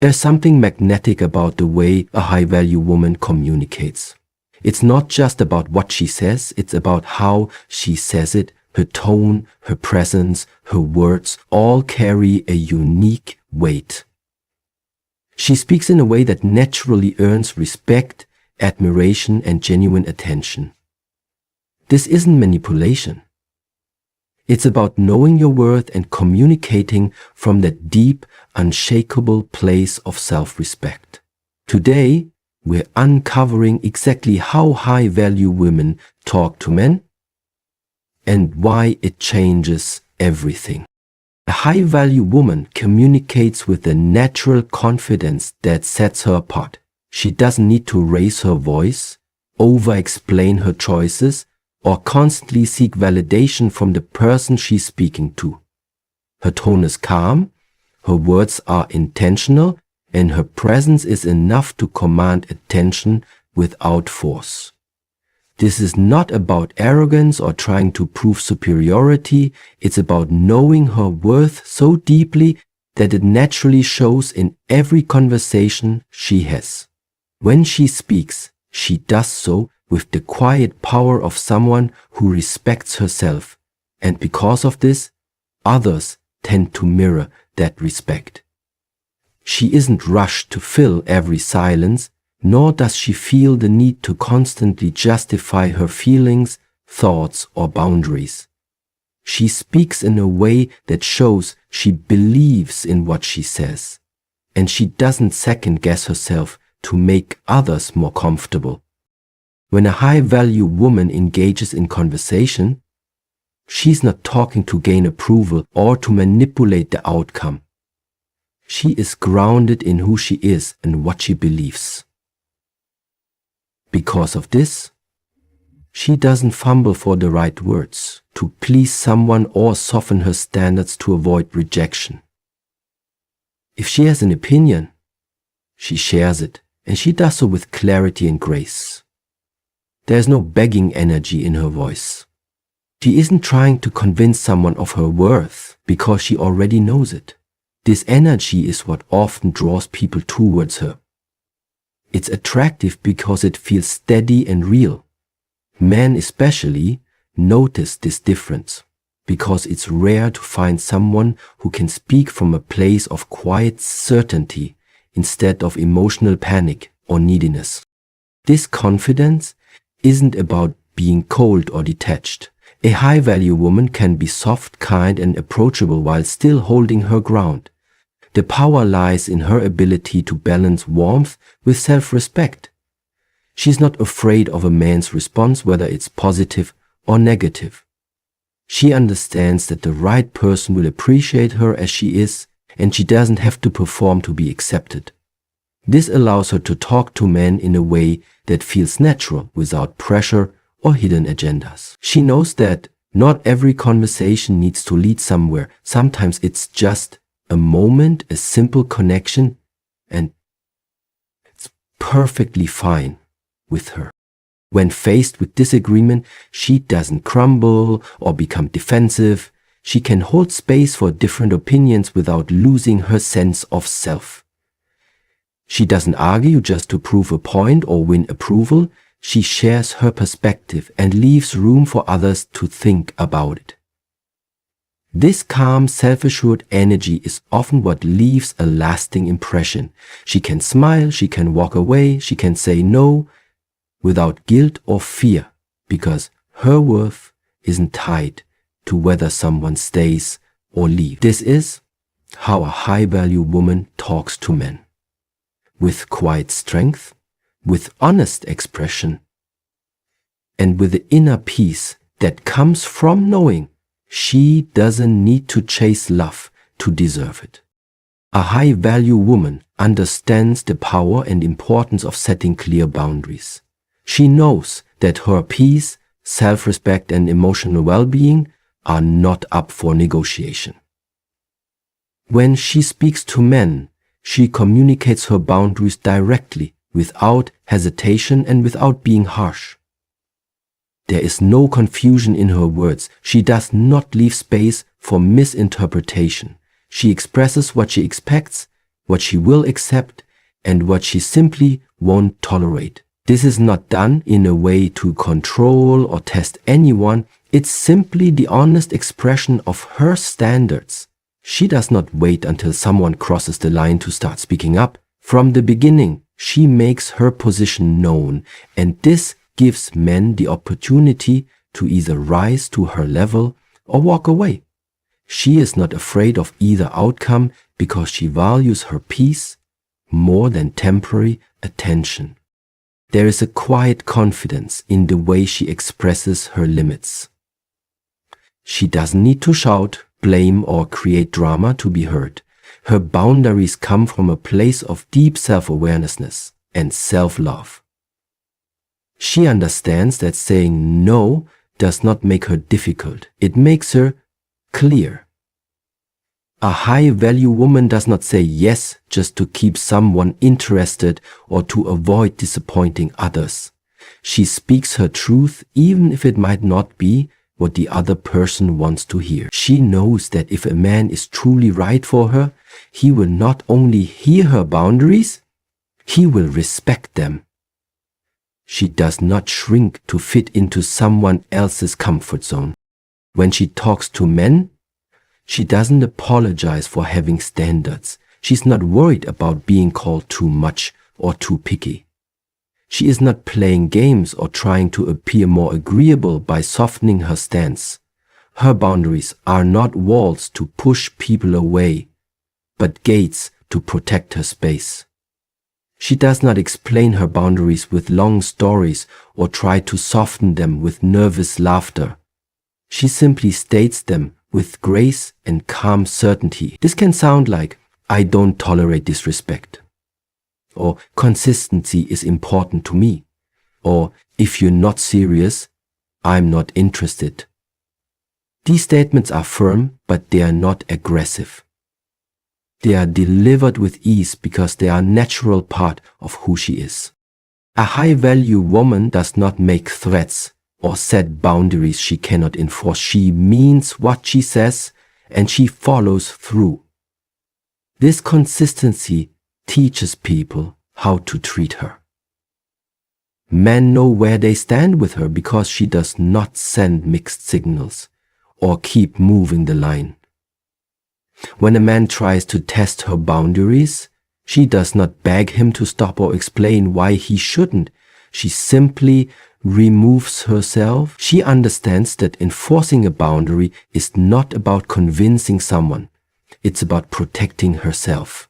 There's something magnetic about the way a high-value woman communicates. It's not just about what she says, it's about how she says it. Her tone, her presence, her words all carry a unique weight. She speaks in a way that naturally earns respect, admiration, and genuine attention. This isn't manipulation. It's about knowing your worth and communicating from that deep, unshakable place of self-respect. Today, we're uncovering exactly how high-value women talk to men and why it changes everything. A high-value woman communicates with a natural confidence that sets her apart. She doesn't need to raise her voice, over-explain her choices, or constantly seek validation from the person she's speaking to. Her tone is calm, her words are intentional, and her presence is enough to command attention without force. This is not about arrogance or trying to prove superiority. It's about knowing her worth so deeply that it naturally shows in every conversation she has. When she speaks, she does so with the quiet power of someone who respects herself, and because of this, others tend to mirror that respect. She isn't rushed to fill every silence, nor does she feel the need to constantly justify her feelings, thoughts, or boundaries. She speaks in a way that shows she believes in what she says, and she doesn't second-guess herself to make others more comfortable. When a high-value woman engages in conversation, she's not talking to gain approval or to manipulate the outcome. She is grounded in who she is and what she believes. Because of this, she doesn't fumble for the right words to please someone or soften her standards to avoid rejection. If she has an opinion, she shares it, and she does so with clarity and grace. There's no begging energy in her voice. She isn't trying to convince someone of her worth because she already knows it. This energy is what often draws people towards her. It's attractive because it feels steady and real. Men especially notice this difference because it's rare to find someone who can speak from a place of quiet certainty instead of emotional panic or neediness. This confidence isn't about being cold or detached. A high-value woman can be soft, kind, and approachable while still holding her ground. The power lies in her ability to balance warmth with self-respect. She's not afraid of a man's response, whether it's positive or negative. She understands that the right person will appreciate her as she is, and she doesn't have to perform to be accepted. This allows her to talk to men in a way that feels natural, without pressure or hidden agendas. She knows that not every conversation needs to lead somewhere. Sometimes it's just a moment, a simple connection, and it's perfectly fine with her. When faced with disagreement, she doesn't crumble or become defensive. She can hold space for different opinions without losing her sense of self. She doesn't argue just to prove a point or win approval. She shares her perspective and leaves room for others to think about it. This calm, self-assured energy is often what leaves a lasting impression. She can smile, she can walk away, she can say no without guilt or fear, because her worth isn't tied to whether someone stays or leaves. This is how a high-value woman talks to men. With quiet strength, with honest expression, and with the inner peace that comes from knowing she doesn't need to chase love to deserve it. A high-value woman understands the power and importance of setting clear boundaries. She knows that her peace, self-respect, and emotional well-being are not up for negotiation. When she speaks to men, she communicates her boundaries directly, without hesitation and without being harsh. There is no confusion in her words. She does not leave space for misinterpretation. She expresses what she expects what she will accept, and what she simply won't tolerate. This is not done in a way to control or test anyone. It's simply the honest expression of her standards. She does not wait until someone crosses the line to start speaking up. From the beginning, she makes her position known, and this gives men the opportunity to either rise to her level or walk away. She is not afraid of either outcome because she values her peace more than temporary attention. There is a quiet confidence in the way she expresses her limits. She doesn't need to shout, blame, or create drama to be heard. Her boundaries come from a place of deep self-awareness and self-love. She understands that saying no does not make her difficult. It makes her clear. A high-value woman does not say yes just to keep someone interested or to avoid disappointing others. She speaks her truth even if it might not be what the other person wants to hear. She knows that if a man is truly right for her, he will not only hear her boundaries, he will respect them. She does not shrink to fit into someone else's comfort zone. When she talks to men, she doesn't apologize for having standards. She's not worried about being called too much or too picky. She is not playing games or trying to appear more agreeable by softening her stance. Her boundaries are not walls to push people away, but gates to protect her space. She does not explain her boundaries with long stories or try to soften them with nervous laughter. She simply states them with grace and calm certainty. This can sound like, "I don't tolerate disrespect," or "consistency is important to me," or "if you're not serious, I'm not interested." These statements are firm, but they are not aggressive. They are delivered with ease because they are a natural part of who she is. A high-value woman does not make threats or set boundaries she cannot enforce. She means what she says and she follows through. This consistency teaches people how to treat her. Men know where they stand with her because she does not send mixed signals or keep moving the line. When a man tries to test her boundaries, she does not beg him to stop or explain why he shouldn't. She simply removes herself. She understands that enforcing a boundary is not about convincing someone. It's about protecting herself.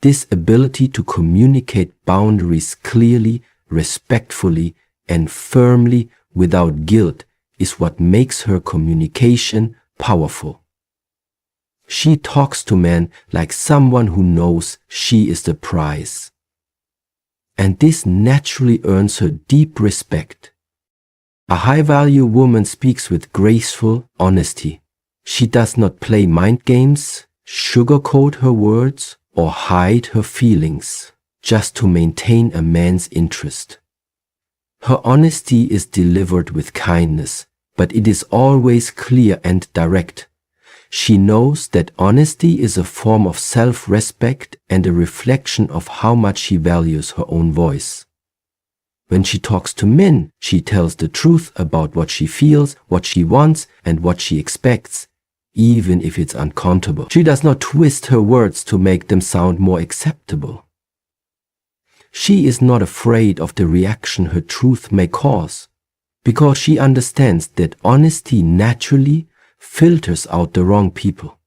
This ability to communicate boundaries clearly, respectfully, and firmly without guilt is what makes her communication powerful. She talks to men like someone who knows she is the prize. And this naturally earns her deep respect. A high-value woman speaks with graceful honesty. She does not play mind games, sugarcoat her words, or hide her feelings just to maintain a man's interest. Her honesty is delivered with kindness, but it is always clear and direct. She knows that honesty is a form of self-respect and a reflection of how much she values her own voice. When she talks to men, she tells the truth about what she feels, what she wants, and what she expects, even if it's uncomfortable. She does not twist her words to make them sound more acceptable. She is not afraid of the reaction her truth may cause, because she understands that honesty naturally filters out the wrong people.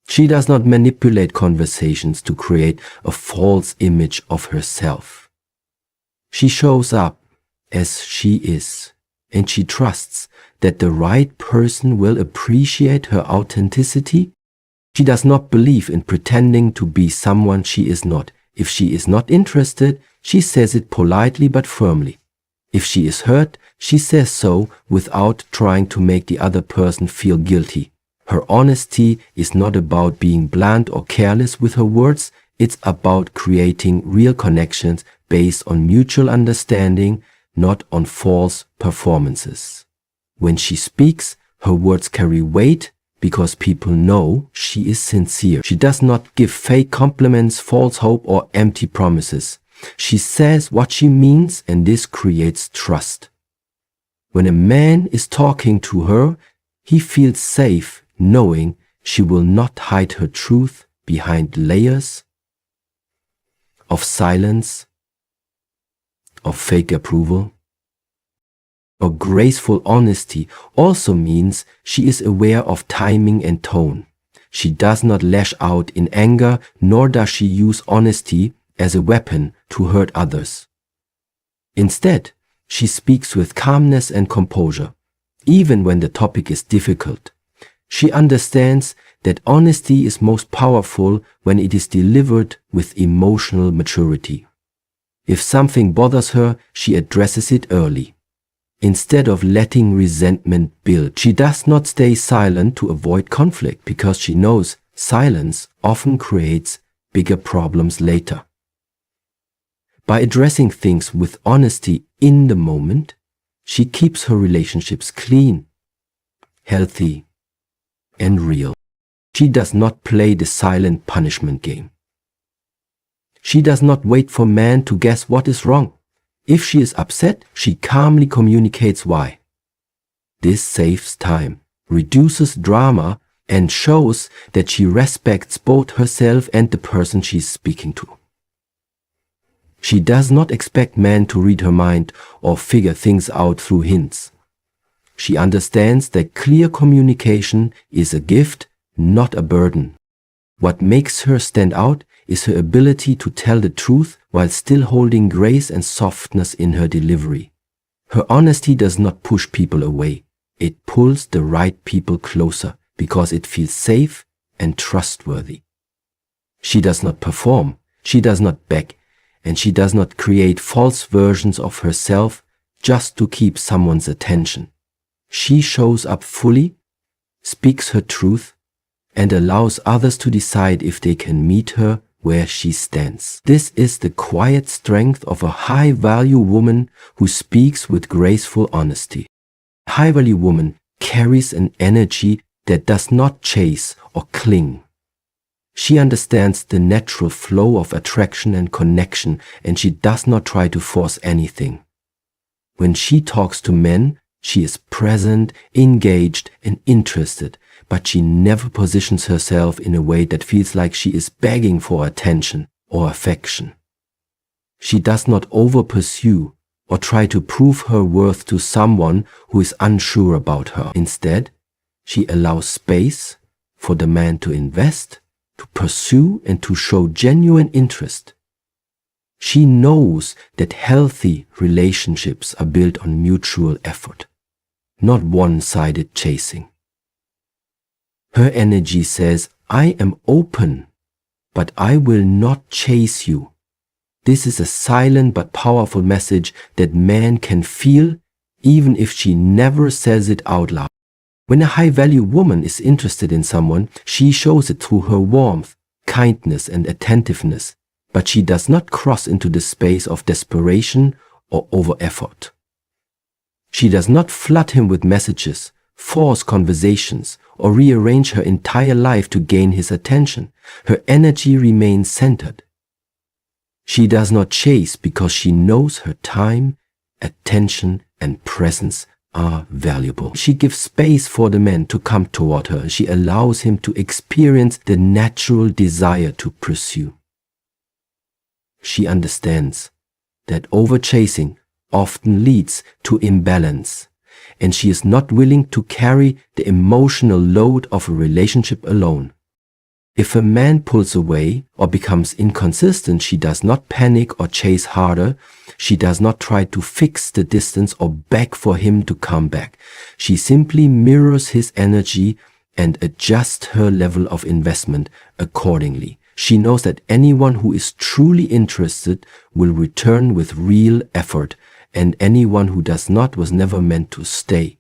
She does not manipulate conversations to create a false image of herself. She shows up as she is, and she trusts that the right person will appreciate her authenticity. She does not believe in pretending to be someone she is not. If she is not interested, she says it politely but firmly. If she is hurt, she says so without trying to make the other person feel guilty. Her honesty is not about being blunt or careless with her words. It's about creating real connections based on mutual understanding, not on false performances. When she speaks, her words carry weight because people know she is sincere. She does not give fake compliments, false hope, or empty promises. She says what she means, and this creates trust. When a man is talking to her, he feels safe knowing she will not hide her truth behind layers of silence, of fake approval. Or graceful honesty also means she is aware of timing and tone. She does not lash out in anger, nor does she use honesty as a weapon to hurt others. Instead, she speaks with calmness and composure, even when the topic is difficult. She understands that honesty is most powerful when it is delivered with emotional maturity. If something bothers her, she addresses it early, instead of letting resentment build. She does not stay silent to avoid conflict because she knows silence often creates bigger problems later. By addressing things with honesty in the moment, she keeps her relationships clean, healthy, and real. She does not play the silent punishment game. She does not wait for man to guess what is wrong. If she is upset, she calmly communicates why. This saves time, reduces drama, and shows that she respects both herself and the person she is speaking to. She does not expect man to read her mind or figure things out through hints. She understands that clear communication is a gift, not a burden. What makes her stand out is her ability to tell the truth while still holding grace and softness in her delivery. Her honesty does not push people away. It pulls the right people closer because it feels safe and trustworthy. She does not perform, she does not beg, and she does not create false versions of herself just to keep someone's attention. She shows up fully, speaks her truth, and allows others to decide if they can meet her where she stands. This is the quiet strength of a high-value woman who speaks with graceful honesty. A high-value woman carries an energy that does not chase or cling. She understands the natural flow of attraction and connection, and she does not try to force anything. When she talks to men, she is present, engaged, and interested, but she never positions herself in a way that feels like she is begging for attention or affection. She does not over-pursue or try to prove her worth to someone who is unsure about her. Instead, she allows space for the man to invest, to pursue, and to show genuine interest. She knows that healthy relationships are built on mutual effort, not one-sided chasing. Her energy says, I am open, but I will not chase you. This is a silent but powerful message that man can feel even if she never says it out loud. When a high-value woman is interested in someone, she shows it through her warmth, kindness, and attentiveness, but she does not cross into the space of desperation or over-effort. She does not flood him with messages, force conversations, or rearrange her entire life to gain his attention. Her energy remains centered. She does not chase because she knows her time, attention, and presence are valuable. She gives space for the man to come toward her. She allows him to experience the natural desire to pursue. She understands that over-chasing often leads to imbalance, and she is not willing to carry the emotional load of a relationship alone. If a man pulls away or becomes inconsistent, she does not panic or chase harder. She does not try to fix the distance or beg for him to come back. She simply mirrors his energy and adjusts her level of investment accordingly. She knows that anyone who is truly interested will return with real effort, and anyone who does not was never meant to stay.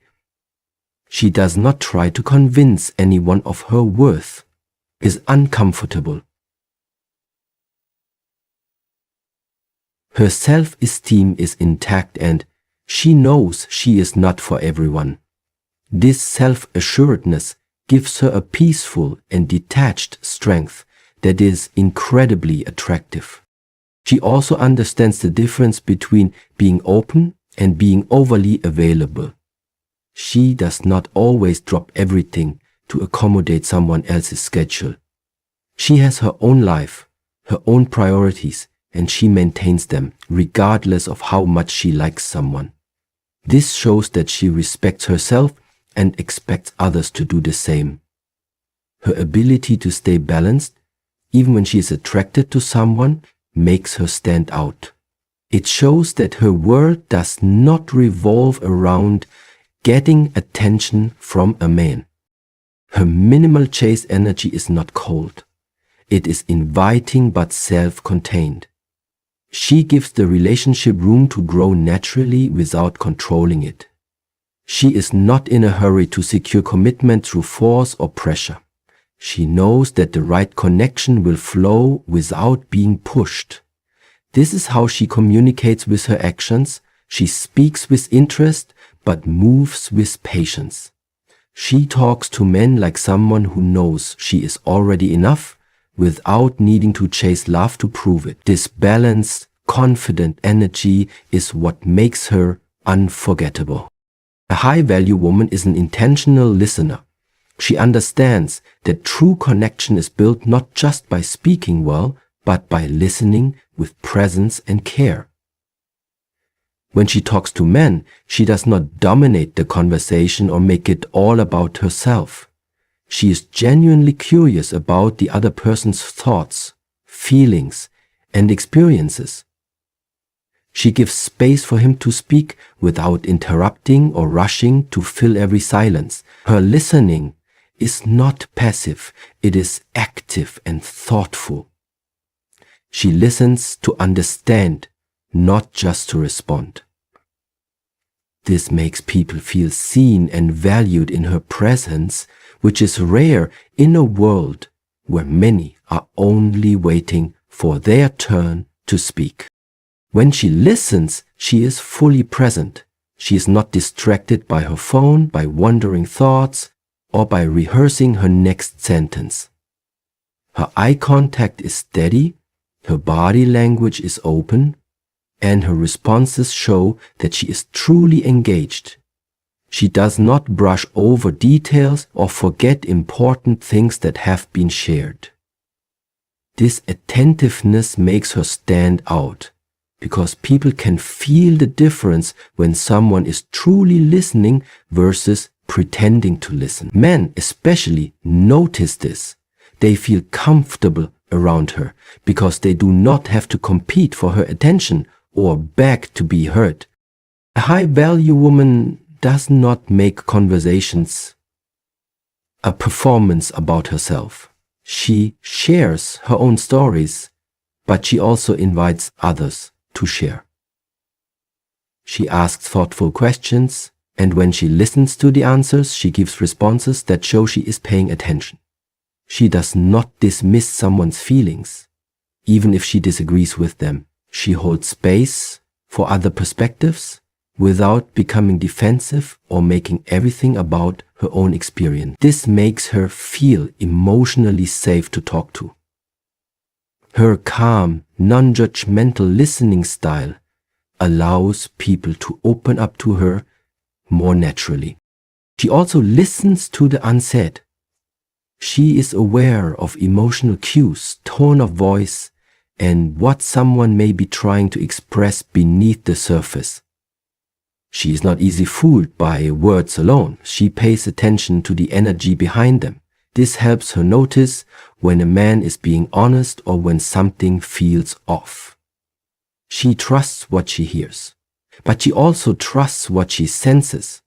She does not try to convince anyone of her worth. Is uncomfortable. Her self-esteem is intact and she knows she is not for everyone. This self-assuredness gives her a peaceful and detached strength that is incredibly attractive. She also understands the difference between being open and being overly available. She does not always drop everything to accommodate someone else's schedule. She has her own life, her own priorities, and she maintains them regardless of how much she likes someone. This shows that she respects herself and expects others to do the same. Her ability to stay balanced, even when she is attracted to someone, makes her stand out. It shows that her world does not revolve around getting attention from a man. Her minimal chase energy is not cold. It is inviting but self-contained. She gives the relationship room to grow naturally without controlling it. She is not in a hurry to secure commitment through force or pressure. She knows that the right connection will flow without being pushed. This is how she communicates with her actions. She speaks with interest, but moves with patience. She talks to men like someone who knows she is already enough without needing to chase love to prove it. This balanced, confident energy is what makes her unforgettable. A high-value woman is an intentional listener. She understands that true connection is built not just by speaking well, but by listening with presence and care. When she talks to men, she does not dominate the conversation or make it all about herself. She is genuinely curious about the other person's thoughts, feelings, and experiences. She gives space for him to speak without interrupting or rushing to fill every silence. Her listening is not passive, it is active and thoughtful. She listens to understand, not just to respond. This makes people feel seen and valued in her presence, which is rare in a world where many are only waiting for their turn to speak. When she listens, she is fully present. She is not distracted by her phone, by wandering thoughts, or by rehearsing her next sentence. Her eye contact is steady, her body language is open, and her responses show that she is truly engaged. She does not brush over details or forget important things that have been shared. This attentiveness makes her stand out, because people can feel the difference when someone is truly listening versus pretending to listen. Men especially notice this. They feel comfortable around her because they do not have to compete for her attention or beg to be heard. A high-value woman does not make conversations a performance about herself. She shares her own stories, but she also invites others to share. She asks thoughtful questions, and when she listens to the answers, she gives responses that show she is paying attention. She does not dismiss someone's feelings, even if she disagrees with them. She holds space for other perspectives without becoming defensive or making everything about her own experience. This makes her feel emotionally safe to talk to. Her calm, non-judgmental listening style allows people to open up to her more naturally. She also listens to the unsaid. She is aware of emotional cues, tone of voice, and what someone may be trying to express beneath the surface. She is not easily fooled by words alone. She pays attention to the energy behind them. This helps her notice when a man is being honest or when something feels off. She trusts what she hears, but she also trusts what she senses.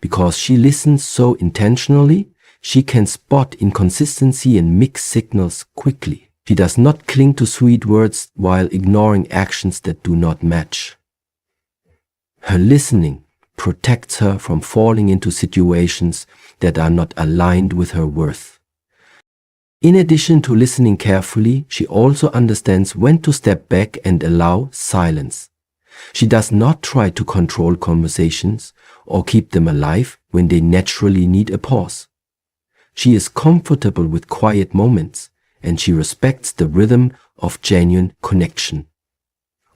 Because she listens so intentionally, she can spot inconsistency and mixed signals quickly. She does not cling to sweet words while ignoring actions that do not match. Her listening protects her from falling into situations that are not aligned with her worth. In addition to listening carefully, she also understands when to step back and allow silence. She does not try to control conversations or keep them alive when they naturally need a pause. She is comfortable with quiet moments, and she respects the rhythm of genuine connection.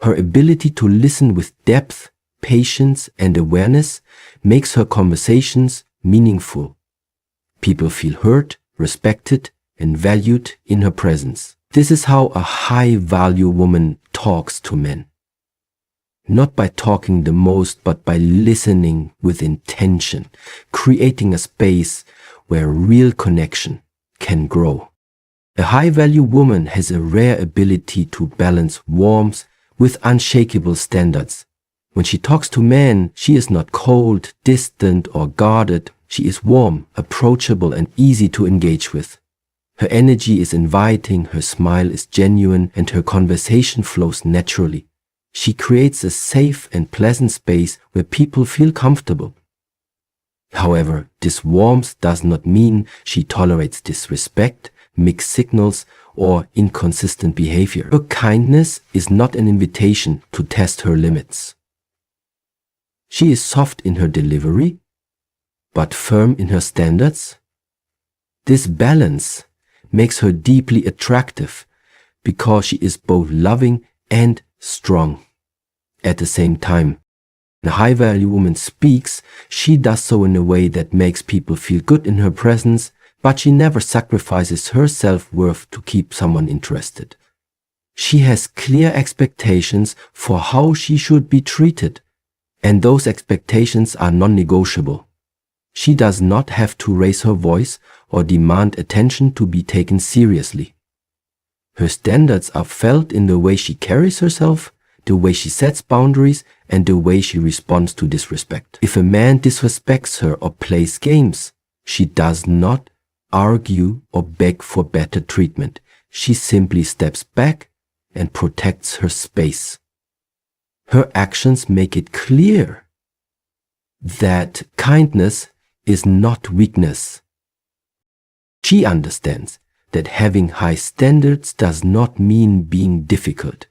Her ability to listen with depth, patience, and awareness makes her conversations meaningful. People feel heard, respected, and valued in her presence. This is how a high-value woman talks to men. Not by talking the most, but by listening with intention, creating a space where real connection can grow. A high-value woman has a rare ability to balance warmth with unshakable standards. When she talks to men, she is not cold, distant, or guarded. She is warm, approachable, and easy to engage with. Her energy is inviting, her smile is genuine, and her conversation flows naturally. She creates a safe and pleasant space where people feel comfortable. However, this warmth does not mean she tolerates disrespect, mixed signals, or inconsistent behavior. Her kindness is not an invitation to test her limits. She is soft in her delivery, but firm in her standards. This balance makes her deeply attractive because she is both loving and strong. At the same time, when a high-value woman speaks, she does so in a way that makes people feel good in her presence, but she never sacrifices her self-worth to keep someone interested. She has clear expectations for how she should be treated, and those expectations are non-negotiable. She does not have to raise her voice or demand attention to be taken seriously. Her standards are felt in the way she carries herself, the way she sets boundaries, and the way she responds to disrespect. If a man disrespects her or plays games, she does not argue or beg for better treatment. She simply steps back and protects her space. Her actions make it clear that kindness is not weakness. She understands that having high standards does not mean being difficult.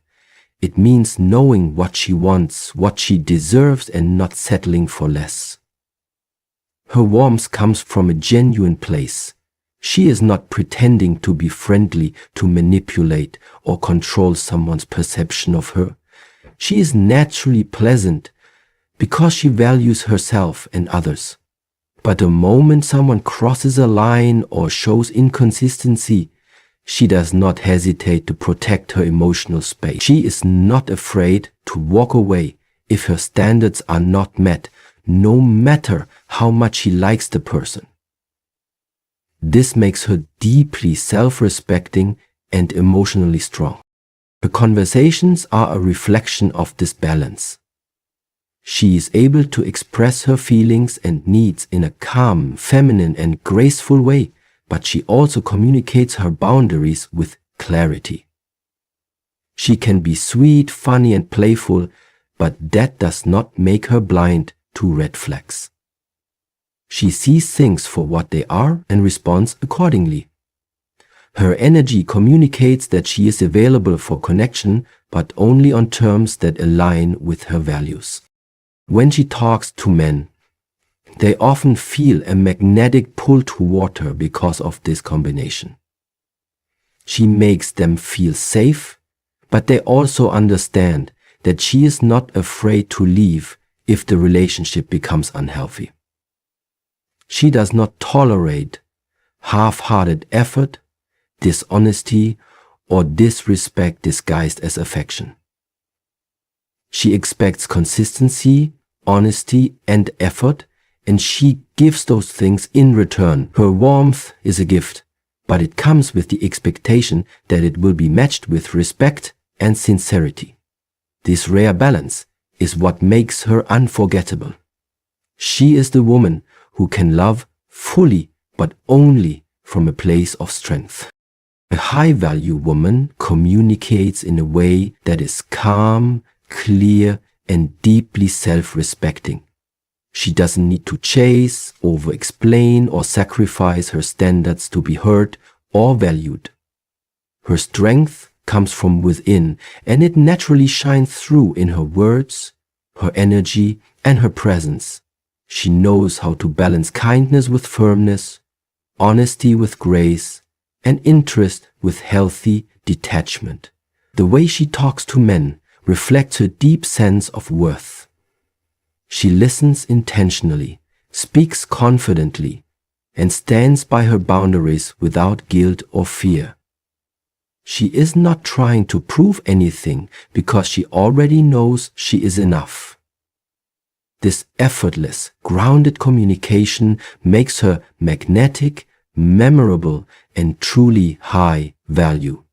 It means knowing what she wants, what she deserves, and not settling for less. Her warmth comes from a genuine place. She is not pretending to be friendly to manipulate or control someone's perception of her. She is naturally pleasant because she values herself and others. But the moment someone crosses a line or shows inconsistency, she does not hesitate to protect her emotional space. She is not afraid to walk away if her standards are not met, no matter how much she likes the person. This makes her deeply self-respecting and emotionally strong. Her conversations are a reflection of this balance. She is able to express her feelings and needs in a calm, feminine, and graceful way, but she also communicates her boundaries with clarity. She can be sweet, funny, and playful, but that does not make her blind to red flags. She sees things for what they are and responds accordingly. Her energy communicates that she is available for connection, but only on terms that align with her values. When she talks to men, they often feel a magnetic pull toward her because of this combination. She makes them feel safe, but they also understand that she is not afraid to leave if the relationship becomes unhealthy. She does not tolerate half-hearted effort, dishonesty, or disrespect disguised as affection. She expects consistency, honesty, and effort, and she gives those things in return. Her warmth is a gift, but it comes with the expectation that it will be matched with respect and sincerity. This rare balance is what makes her unforgettable. She is the woman who can love fully, but only from a place of strength. A high-value woman communicates in a way that is calm, clear, and deeply self-respecting. She doesn't need to chase, over-explain, or sacrifice her standards to be heard or valued. Her strength comes from within, and it naturally shines through in her words, her energy, and her presence. She knows how to balance kindness with firmness, honesty with grace, and interest with healthy detachment. The way she talks to men reflects her deep sense of worth. She listens intentionally, speaks confidently, and stands by her boundaries without guilt or fear. She is not trying to prove anything because she already knows she is enough. This effortless, grounded communication makes her magnetic, memorable, and truly high value.